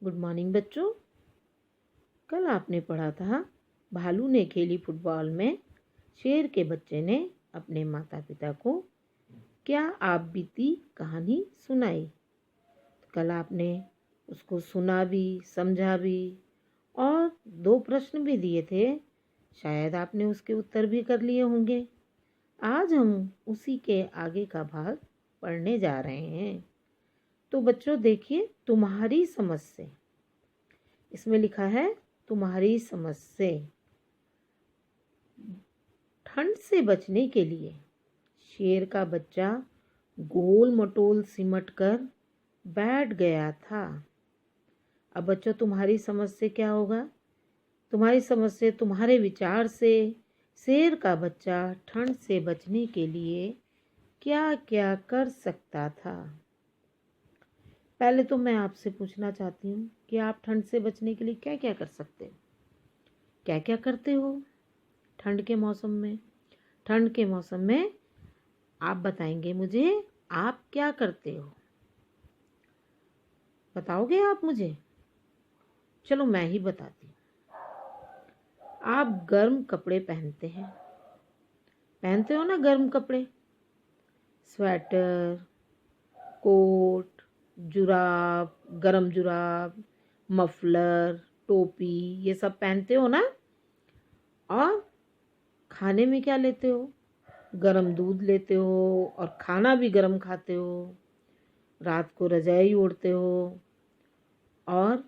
Good morning बच्चों। कल आपने पढ़ा था भालू ने खेली फुटबॉल में शेर के बच्चे ने अपने माता पिता को क्या आप बीती कहानी सुनाई। कल आपने उसको सुना भी, समझा भी और 2 प्रश्न भी दिए थे। शायद आपने उसके उत्तर भी कर लिए होंगे। आज हम उसी के आगे का भाग पढ़ने जा रहे हैं। तो बच्चों देखिए, तुम्हारी समझ से, इसमें लिखा है तुम्हारी समझ से। ठंड से बचने के लिए शेर का बच्चा गोल मटोल सिमट कर बैठ गया था। अब बच्चों तुम्हारी समझ से क्या होगा? तुम्हारी समझ से, तुम्हारे विचार से शेर का बच्चा ठंड से बचने के लिए क्या क्या कर सकता था। पहले तो मैं आपसे पूछना चाहती हूँ कि आप ठंड से बचने के लिए क्या क्या कर सकते हो, क्या क्या करते हो ठंड के मौसम में। ठंड के मौसम में आप बताएंगे मुझे, आप क्या करते हो, बताओगे आप मुझे? चलो मैं ही बताती हूँ। आप गर्म कपड़े पहनते हो ना, गर्म कपड़े, स्वेटर, कोट, जुराब, गरम जुराब, मफलर, टोपी, ये सब पहनते हो ना। और खाने में क्या लेते हो? गरम दूध लेते हो और खाना भी गरम खाते हो। रात को रजाई ओढ़ते हो और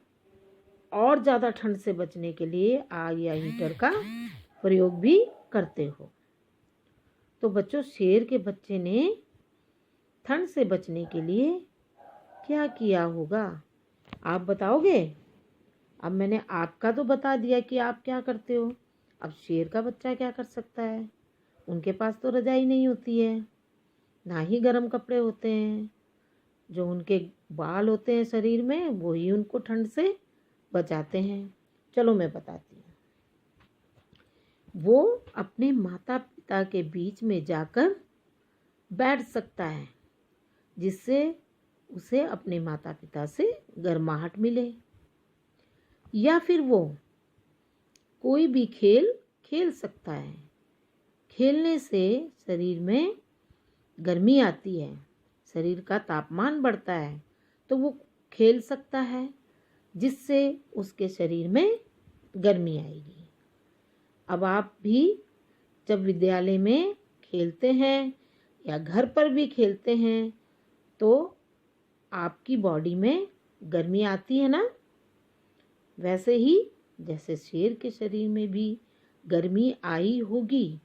ज़्यादा ठंड से बचने के लिए आग या हीटर का प्रयोग भी करते हो। तो बच्चों, शेर के बच्चे ने ठंड से बचने के लिए क्या किया होगा, आप बताओगे? अब मैंने आपका तो बता दिया कि आप क्या करते हो। अब शेर का बच्चा क्या कर सकता है? उनके पास तो रजाई नहीं होती है, ना ही गर्म कपड़े होते हैं। जो उनके बाल होते हैं शरीर में, वो ही उनको ठंड से बचाते हैं। चलो मैं बताती हूँ। वो अपने माता पिता के बीच में जाकर बैठ सकता है, जिससे उसे अपने माता पिता से गर्माहट मिले। या फिर वो कोई भी खेल खेल सकता है। खेलने से शरीर में गर्मी आती है, शरीर का तापमान बढ़ता है, तो वो खेल सकता है, जिससे उसके शरीर में गर्मी आएगी। अब आप भी जब विद्यालय में खेलते हैं या घर पर भी खेलते हैं तो आपकी बॉडी में गर्मी आती है ना। वैसे ही जैसे शेर के शरीर में भी गर्मी आई होगी।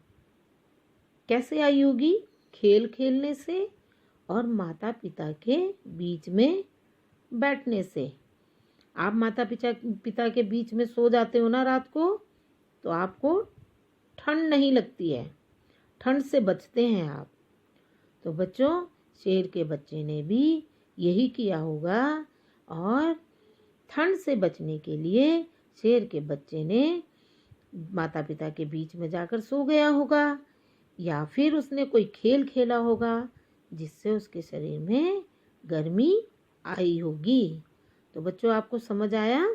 कैसे आई होगी? खेल खेलने से और माता पिता के बीच में बैठने से। आप माता पिता के बीच में सो जाते हो ना रात को, तो आपको ठंड नहीं लगती है, ठंड से बचते हैं आप। तो बच्चों, शेर के बच्चे ने भी यही किया होगा और ठंड से बचने के लिए शेर के बच्चे ने माता पिता के बीच में जाकर सो गया होगा, या फिर उसने कोई खेल खेला होगा जिससे उसके शरीर में गर्मी आई होगी। तो बच्चों, आपको समझ आया?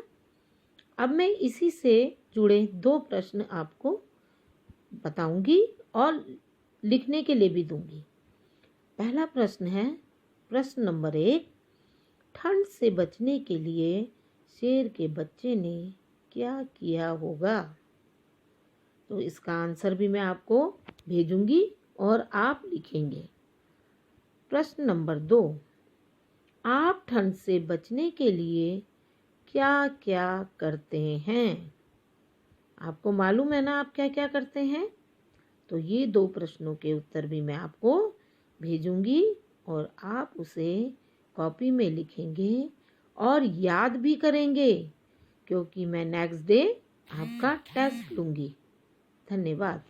अब मैं इसी से जुड़े 2 प्रश्न आपको बताऊंगी और लिखने के लिए भी दूंगी। पहला प्रश्न है, प्रश्न नंबर 1, ठंड से बचने के लिए शेर के बच्चे ने क्या किया होगा? तो इसका आंसर भी मैं आपको भेजूंगी और आप लिखेंगे। प्रश्न नंबर 2, आप ठंड से बचने के लिए क्या क्या करते हैं? आपको मालूम है ना आप क्या क्या करते हैं? तो ये 2 प्रश्नों के उत्तर भी मैं आपको भेजूंगी और आप उसे कॉपी में लिखेंगे और याद भी करेंगे, क्योंकि मैं नेक्स्ट डे आपका टेस्ट लूँगी। धन्यवाद।